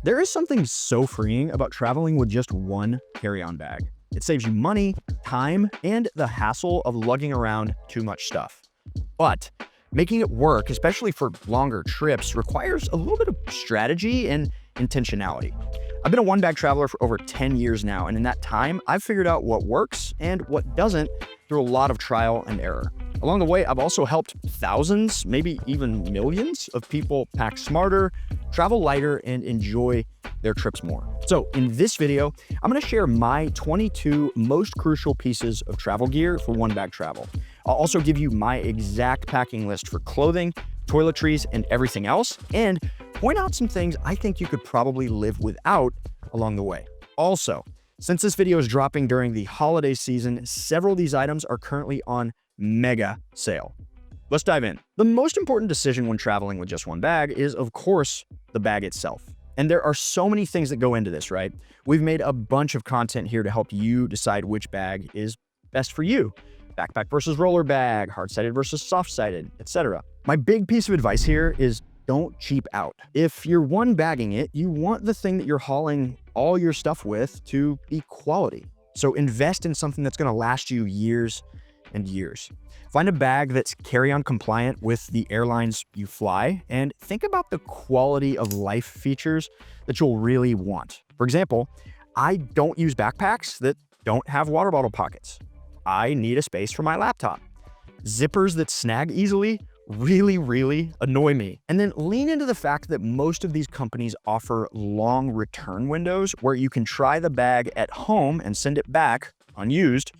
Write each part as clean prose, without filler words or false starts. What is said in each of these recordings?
There is something so freeing about traveling with just one carry-on bag. It saves you money, time, and the hassle of lugging around too much stuff. But making it work, especially for longer trips, requires a little bit of strategy and intentionality. I've been a one-bag traveler for over 10 years now, and in that time, I've figured out what works and what doesn't through a lot of trial and error. Along the way, I've also helped thousands, maybe even millions of people pack smarter, travel lighter, and enjoy their trips more. So in this video, I'm gonna share my 22 most crucial pieces of travel gear for one bag travel. I'll also give you my exact packing list for clothing, toiletries, and everything else, and point out some things I think you could probably live without along the way. Also, since this video is dropping during the holiday season, several of these items are currently on mega sale. Let's dive in. The most important decision when traveling with just one bag is, of course, the bag itself. And there are so many things that go into this, right? We've made a bunch of content here to help you decide which bag is best for you. Backpack versus roller bag, hard-sided versus soft-sided, etc. My big piece of advice here is don't cheap out. If you're one bagging it, you want the thing that you're hauling all your stuff with to be quality. So invest in something that's gonna last you years and years. Find a bag that's carry-on compliant with the airlines you fly, and think about the quality of life features that you'll really want. For example, I don't use backpacks that don't have water bottle pockets. I need a space for my laptop. Zippers that snag easily really annoy me. And then lean into the fact that most of these companies offer long return windows where you can try the bag at home and send it back unused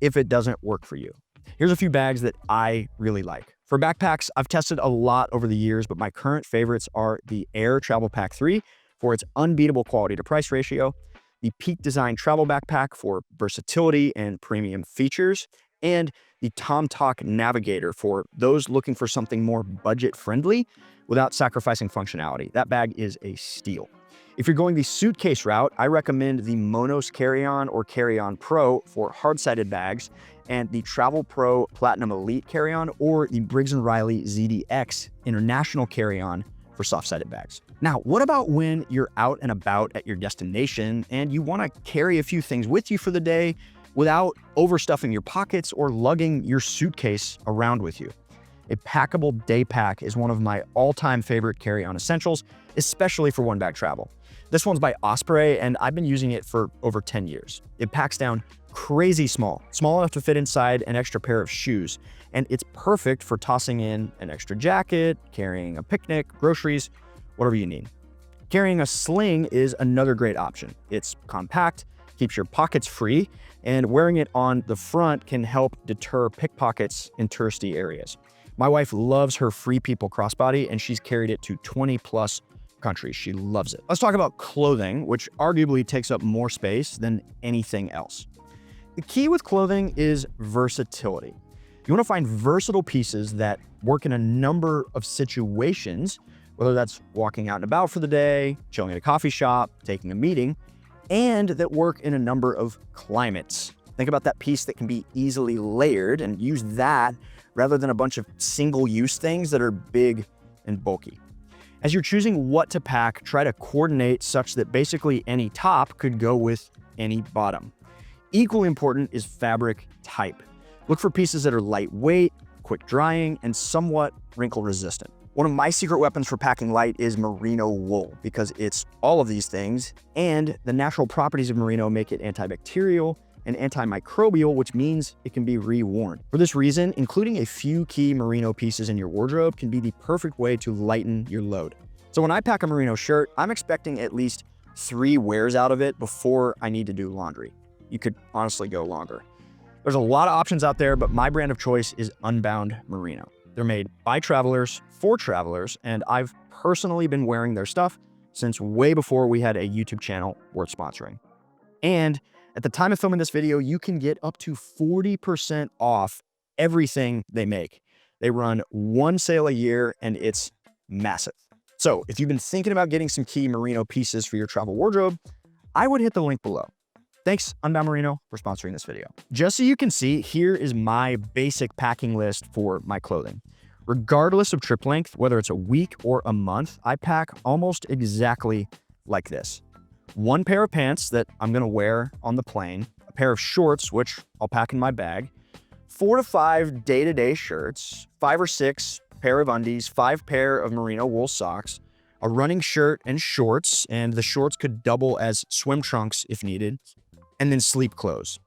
if it doesn't work for you. Here's a few bags that I really like. For backpacks, I've tested a lot over the years, but my current favorites are the Air Travel Pack 3 for its unbeatable quality to price ratio, the Peak Design Travel Backpack for versatility and premium features, and the TomTalk Navigator for those looking for something more budget-friendly without sacrificing functionality. That bag is a steal. If you're going the suitcase route, I recommend the Monos Carry-On or Carry-On Pro for hard-sided bags, and the Travel Pro Platinum Elite Carry-On or the Briggs & Riley ZDX International Carry-On for soft-sided bags. Now, what about when you're out and about at your destination and you want to carry a few things with you for the day without overstuffing your pockets or lugging your suitcase around with you? A Packable Day Pack is one of my all-time favorite carry-on essentials, especially for one-bag travel. This one's by Osprey, and I've been using it for over 10 years. It packs down crazy small enough to fit inside an extra pair of shoes, and it's perfect for tossing in an extra jacket, carrying a picnic, groceries, whatever you need. Carrying a sling is another great option. It's compact, keeps your pockets free, and wearing it on the front can help deter pickpockets in touristy areas. My wife loves her Free People crossbody, and she's carried it to 20+ countries. She loves it. Let's talk about clothing, which arguably takes up more space than anything else. The key with clothing is versatility. You want to find versatile pieces that work in a number of situations, whether that's walking out and about for the day, chilling at a coffee shop, taking a meeting, and that work in a number of climates. Think about that piece that can be easily layered and use that rather than a bunch of single-use things that are big and bulky. As you're choosing what to pack, try to coordinate such that basically any top could go with any bottom. Equally important is fabric type. Look for pieces that are lightweight, quick drying, and somewhat wrinkle resistant. One of my secret weapons for packing light is merino wool because it's all of these things, and the natural properties of merino make it antibacterial and antimicrobial, which means it can be reworn. For this reason, including a few key merino pieces in your wardrobe can be the perfect way to lighten your load. So when I pack a merino shirt, I'm expecting at least 3 wears out of it before I need to do laundry. You could honestly go longer. There's a lot of options out there, but my brand of choice is Unbound Merino. They're made by travelers for travelers, and I've personally been wearing their stuff since way before we had a YouTube channel worth sponsoring. And at the time of filming this video, you can get up to 40% off everything they make. They run one sale a year, and it's massive. So if you've been thinking about getting some key merino pieces for your travel wardrobe, I would hit the link below. Thanks, Unbound Merino, for sponsoring this video. Just so you can see, here is my basic packing list for my clothing. Regardless of trip length, whether it's a week or a month, I pack almost exactly like this. One pair of pants that I'm gonna wear on the plane, a pair of shorts, which I'll pack in my bag, 4 to 5 day-to-day shirts, 5 or 6 pair of undies, 5 pair of merino wool socks, a running shirt and shorts, and the shorts could double as swim trunks if needed, and then sleep clothes.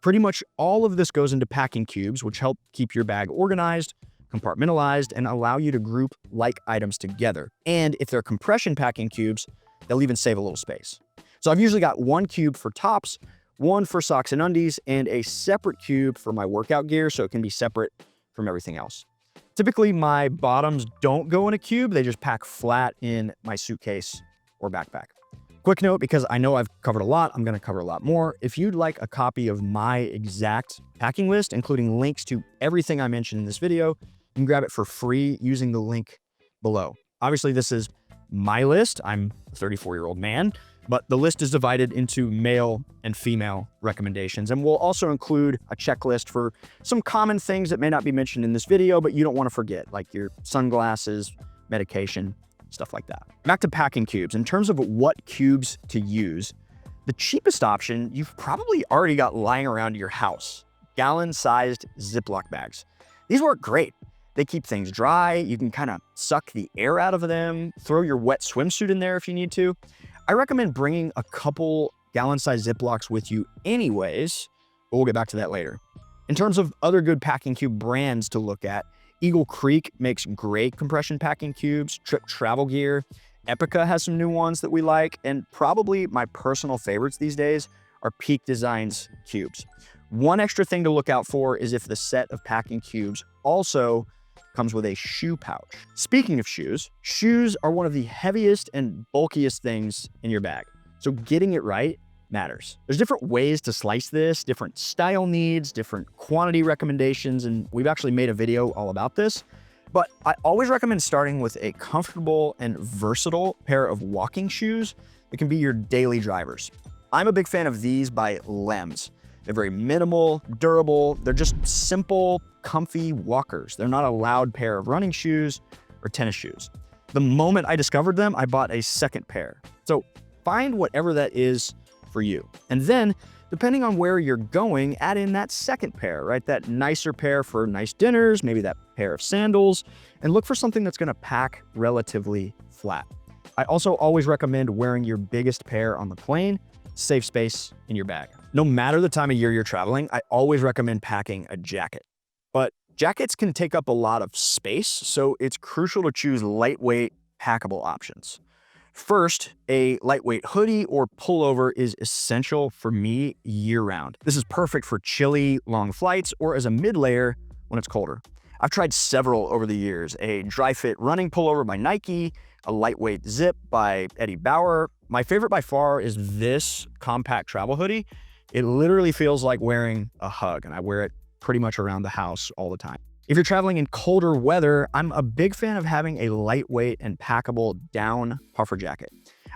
Pretty much all of this goes into packing cubes, which help keep your bag organized, compartmentalized, and allow you to group like items together. And if they're compression packing cubes, they'll even save a little space. So I've usually got one cube for tops, one for socks and undies, and a separate cube for my workout gear so it can be separate from everything else. Typically, my bottoms don't go in a cube. They just pack flat in my suitcase or backpack. Quick note, because I know I've covered a lot, I'm gonna cover a lot more. If you'd like a copy of my exact packing list, including links to everything I mentioned in this video, you can grab it for free using the link below. Obviously, this is my list. I'm a 34-year-old man, but the list is divided into male and female recommendations. And we'll also include a checklist for some common things that may not be mentioned in this video, but you don't want to forget, like your sunglasses, medication, stuff like that. Back to packing cubes. In terms of what cubes to use, the cheapest option you've probably already got lying around your house: gallon-sized Ziploc bags. These work great. They keep things dry. You can kind of suck the air out of them, throw your wet swimsuit in there if you need to. I recommend bringing a couple gallon-sized Ziplocs with you anyways, but we'll get back to that later. In terms of other good packing cube brands to look at, Eagle Creek makes great compression packing cubes. Trip Travel Gear, Epica has some new ones that we like, and probably my personal favorites these days are Peak Designs cubes. One extra thing to look out for is if the set of packing cubes also comes with a shoe pouch. Speaking of shoes, shoes are one of the heaviest and bulkiest things in your bag, so getting it right matters. There's different ways to slice this, different style needs, different quantity recommendations, and we've actually made a video all about this. But I always recommend starting with a comfortable and versatile pair of walking shoes that can be your daily drivers. I'm a big fan of these by Lems. They're very minimal, durable. They're just simple, comfy walkers. They're not a loud pair of running shoes or tennis shoes. The moment I discovered them, I bought a second pair. So find whatever that is for you. And then, depending on where you're going, add in that second pair, right? That nicer pair for nice dinners, maybe that pair of sandals, and look for something that's gonna pack relatively flat. I also always recommend wearing your biggest pair on the plane, save space in your bag. No matter the time of year you're traveling, I always recommend packing a jacket. But jackets can take up a lot of space, so it's crucial to choose lightweight, packable options. First, a lightweight hoodie or pullover is essential for me year-round. This is perfect for chilly, long flights or as a mid-layer when it's colder. I've tried several over the years: a dry fit running pullover by Nike, a lightweight zip by Eddie Bauer. My favorite by far is this compact travel hoodie. It literally feels like wearing a hug, and I wear it pretty much around the house all the time. If you're traveling in colder weather, I'm a big fan of having a lightweight and packable down puffer jacket.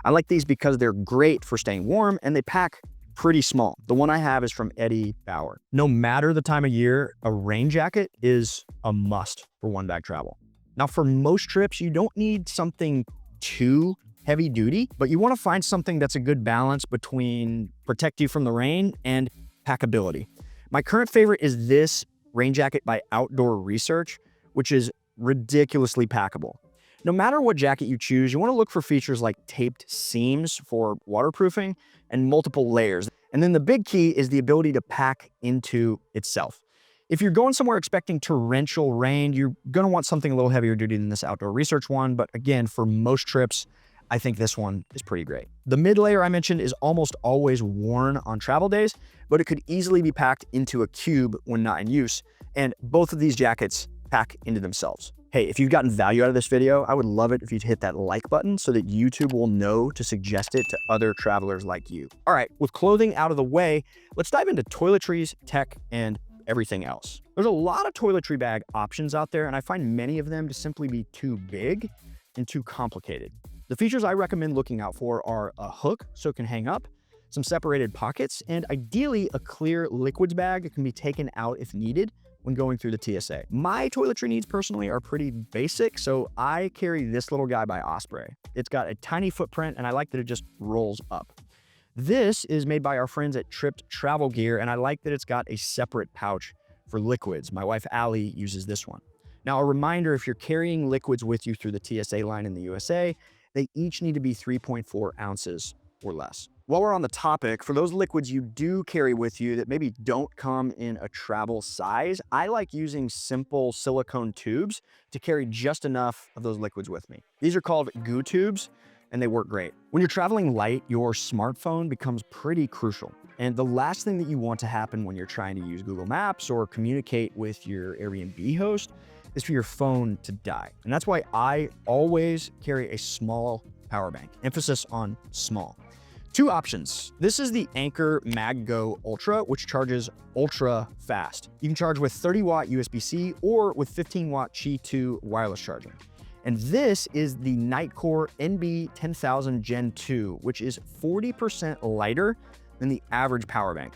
I like these because they're great for staying warm and they pack pretty small. The one I have is from Eddie Bauer. No matter the time of year, a rain jacket is a must for one bag travel. Now, for most trips, you don't need something too heavy duty, but you want to find something that's a good balance between protect you from the rain and packability. My current favorite is this rain jacket by Outdoor Research, which is ridiculously packable. No matter what jacket you choose, you want to look for features like taped seams for waterproofing and multiple layers. And then the big key is the ability to pack into itself. If you're going somewhere expecting torrential rain, you're going to want something a little heavier duty than this Outdoor Research one. But again, for most trips, I think this one is pretty great. The mid layer I mentioned is almost always worn on travel days, but it could easily be packed into a cube when not in use. And both of these jackets pack into themselves. Hey, if you've gotten value out of this video, I would love it if you'd hit that like button so that YouTube will know to suggest it to other travelers like you. All right, with clothing out of the way, let's dive into toiletries, tech, and everything else. There's a lot of toiletry bag options out there, and I find many of them to simply be too big and too complicated. The features I recommend looking out for are a hook so it can hang up, some separated pockets, and ideally a clear liquids bag that can be taken out if needed, when going through the TSA. My toiletry needs personally are pretty basic, so I carry this little guy by Osprey. It's got a tiny footprint and I like that it just rolls up. This is made by our friends at Tripped Travel Gear, and I like that it's got a separate pouch for liquids. My wife Allie uses this one. Now, a reminder, if you're carrying liquids with you through the TSA line in the USA, they each need to be 3.4 ounces or less. While we're on the topic, for those liquids you do carry with you that maybe don't come in a travel size, I like using simple silicone tubes to carry just enough of those liquids with me. These are called goo tubes, and they work great. When you're traveling light, your smartphone becomes pretty crucial. And the last thing that you want to happen when you're trying to use Google Maps or communicate with your Airbnb host is for your phone to die. And that's why I always carry a small power bank, emphasis on small. Two options. This is the Anker MagGo Ultra, which charges ultra fast. You can charge with 30 watt USB-C or with 15 watt Qi 2 wireless charging. And this is the Nitecore NB10000 Gen 2, which is 40% lighter than the average power bank.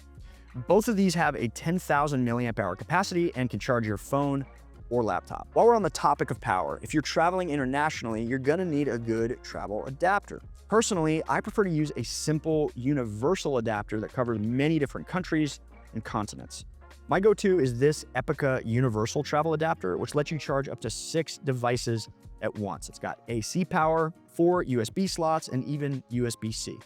Both of these have a 10,000 milliamp hour capacity and can charge your phone or laptop. While we're on the topic of power, if you're traveling internationally, you're gonna need a good travel adapter. Personally, I prefer to use a simple universal adapter that covers many different countries and continents. My go-to is this Epica Universal Travel Adapter, which lets you charge up to 6 devices at once. It's got AC power, 4 USB slots, and even USB-C.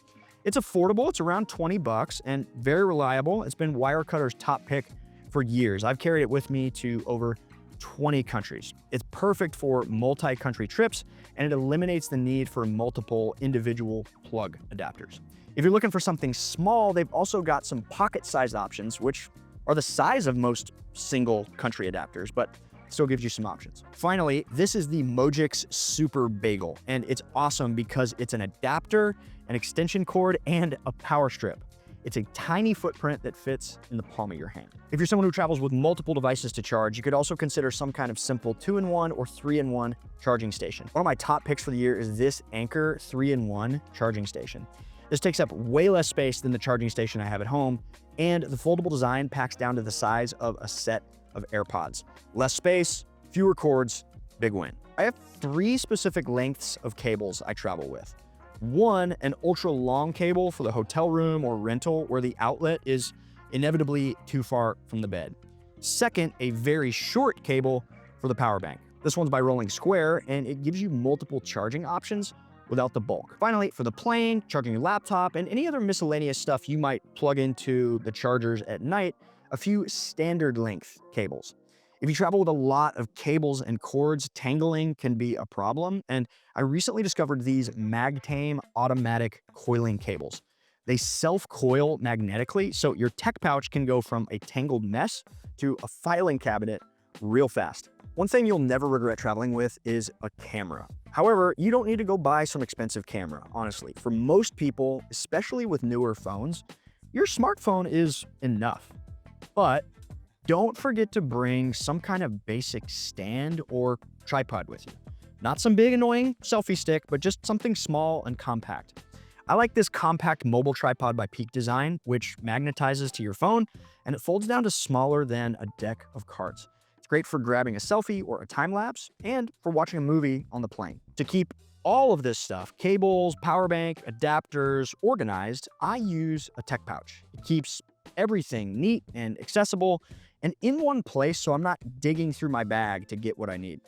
It's affordable, it's around 20 bucks, and very reliable. It's been Wirecutter's top pick for years. I've carried it with me to over 20 countries. It's perfect for multi-country trips, and it eliminates the need for multiple individual plug adapters. If you're looking for something small, they've also got some pocket-sized options, which are the size of most single country adapters, but still gives you some options. Finally, this is the Mojix Super Bagel, and it's awesome because it's an adapter, an extension cord, and a power strip. It's a tiny footprint that fits in the palm of your hand. If you're someone who travels with multiple devices to charge, you could also consider some kind of simple 2-in-1 or 3-in-1 charging station. One of my top picks for the year is this Anker 3-in-1 charging station. This takes up way less space than the charging station I have at home, and the foldable design packs down to the size of a set of AirPods. Less space, fewer cords, big win. I have 3 specific lengths of cables I travel with. One, an ultra long cable for the hotel room or rental where the outlet is inevitably too far from the bed. Second, a very short cable for the power bank. This one's by Rolling Square, and it gives you multiple charging options without the bulk. Finally, for the plane, charging your laptop, and any other miscellaneous stuff you might plug into the chargers at night, a few standard length cables. If you travel with a lot of cables and cords, tangling can be a problem, and I recently discovered these MagTame automatic coiling cables. They self-coil magnetically, so your tech pouch can go from a tangled mess to a filing cabinet real fast. One thing you'll never regret traveling with is a camera. However, you don't need to go buy some expensive camera, honestly. For most people, especially with newer phones, your smartphone is enough. But don't forget to bring some kind of basic stand or tripod with you. Not some big annoying selfie stick, but just something small and compact. I like this compact mobile tripod by Peak Design, which magnetizes to your phone, and it folds down to smaller than a deck of cards. It's great for grabbing a selfie or a time lapse, and for watching a movie on the plane. To keep all of this stuff, cables, power bank, adapters, organized, I use a tech pouch. It keeps everything neat and accessible and in one place, so I'm not digging through my bag to get what I need.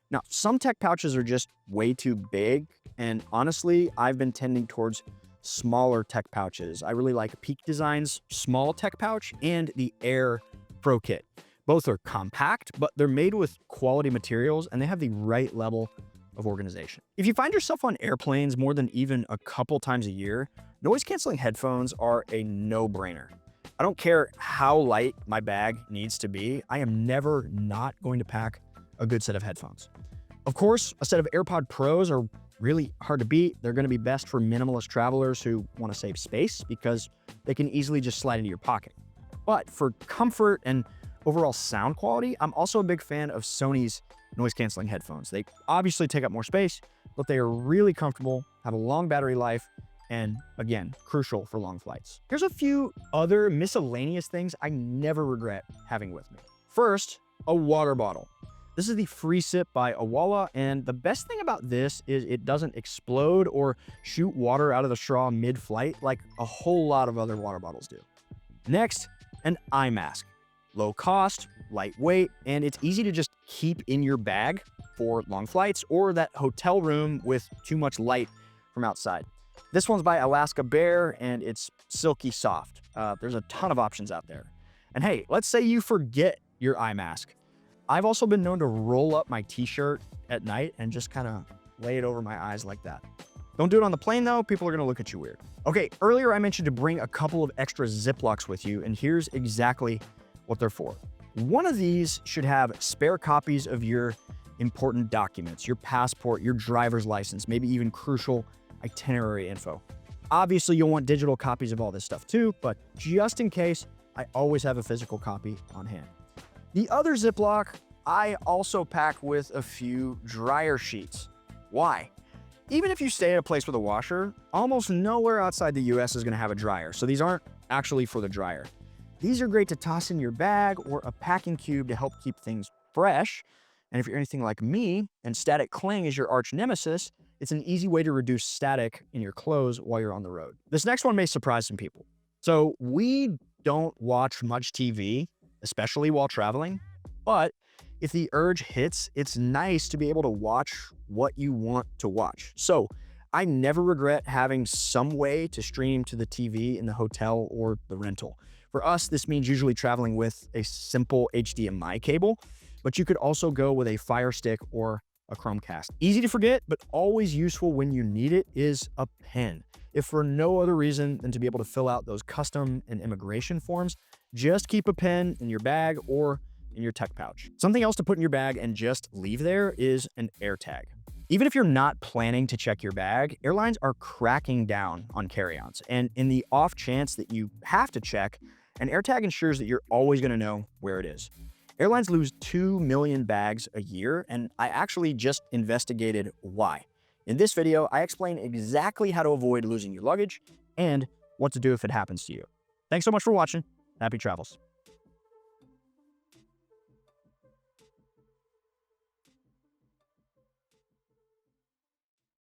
Now, some tech pouches are just way too big, and honestly, I've been tending towards smaller tech pouches. I really like Peak Design's small tech pouch and the Air Pro Kit. Both are compact, but they're made with quality materials and they have the right level of organization. If you find yourself on airplanes more than even a couple times a year, noise-canceling headphones are a no-brainer. I don't care how light my bag needs to be, I am never not going to pack a good set of headphones. Of course, a set of AirPod Pros are really hard to beat. They're going to be best for minimalist travelers who want to save space because they can easily just slide into your pocket. But for comfort and overall sound quality, I'm also a big fan of Sony's noise-canceling headphones. They obviously take up more space, but they are really comfortable, have a long battery life, and again, crucial for long flights. Here's a few other miscellaneous things I never regret having with me. First, a water bottle. This is the Free Sip by Awala, and the best thing about this is it doesn't explode or shoot water out of the straw mid-flight like a whole lot of other water bottles do. Next, an eye mask. Low cost, lightweight, and it's easy to just keep in your bag for long flights or that hotel room with too much light from outside. This one's by Alaska Bear, and it's silky soft. There's a ton of options out there. And hey, let's say you forget your eye mask. I've also been known to roll up my t-shirt at night and just kind of lay it over my eyes like that. Don't do it on the plane though, people are gonna look at you weird. Okay, earlier I mentioned to bring a couple of extra Ziplocs with you, and here's exactly what they're for. One of these should have spare copies of your important documents, your passport, your driver's license, maybe even crucial itinerary info. Obviously, you'll want digital copies of all this stuff too, but just in case, I always have a physical copy on hand. The other Ziploc, I also pack with a few dryer sheets. Why? Even if you stay at a place with a washer, almost nowhere outside the US is gonna have a dryer, so these aren't actually for the dryer. These are great to toss in your bag or a packing cube to help keep things fresh. And if you're anything like me and static cling is your arch nemesis, it's an easy way to reduce static in your clothes while you're on the road. This next one may surprise some people. So we don't watch much TV, especially while traveling, but if the urge hits, it's nice to be able to watch what you want to watch. So I never regret having some way to stream to the TV in the hotel or the rental. For us, this means usually traveling with a simple HDMI cable, but you could also go with a Fire Stick or a Chromecast. Easy to forget, but always useful when you need it is a pen. If for no other reason than to be able to fill out those custom and immigration forms, just keep a pen in your bag or in your tech pouch. Something else to put in your bag and just leave there is an Airtag. Even if you're not planning to check your bag, airlines are cracking down on carry-ons. And in the off chance that you have to check, an Airtag ensures that you're always gonna know where it is. Airlines lose 2 million bags a year, and I actually just investigated why. In this video, I explain exactly how to avoid losing your luggage and what to do if it happens to you. Thanks so much for watching. Happy travels.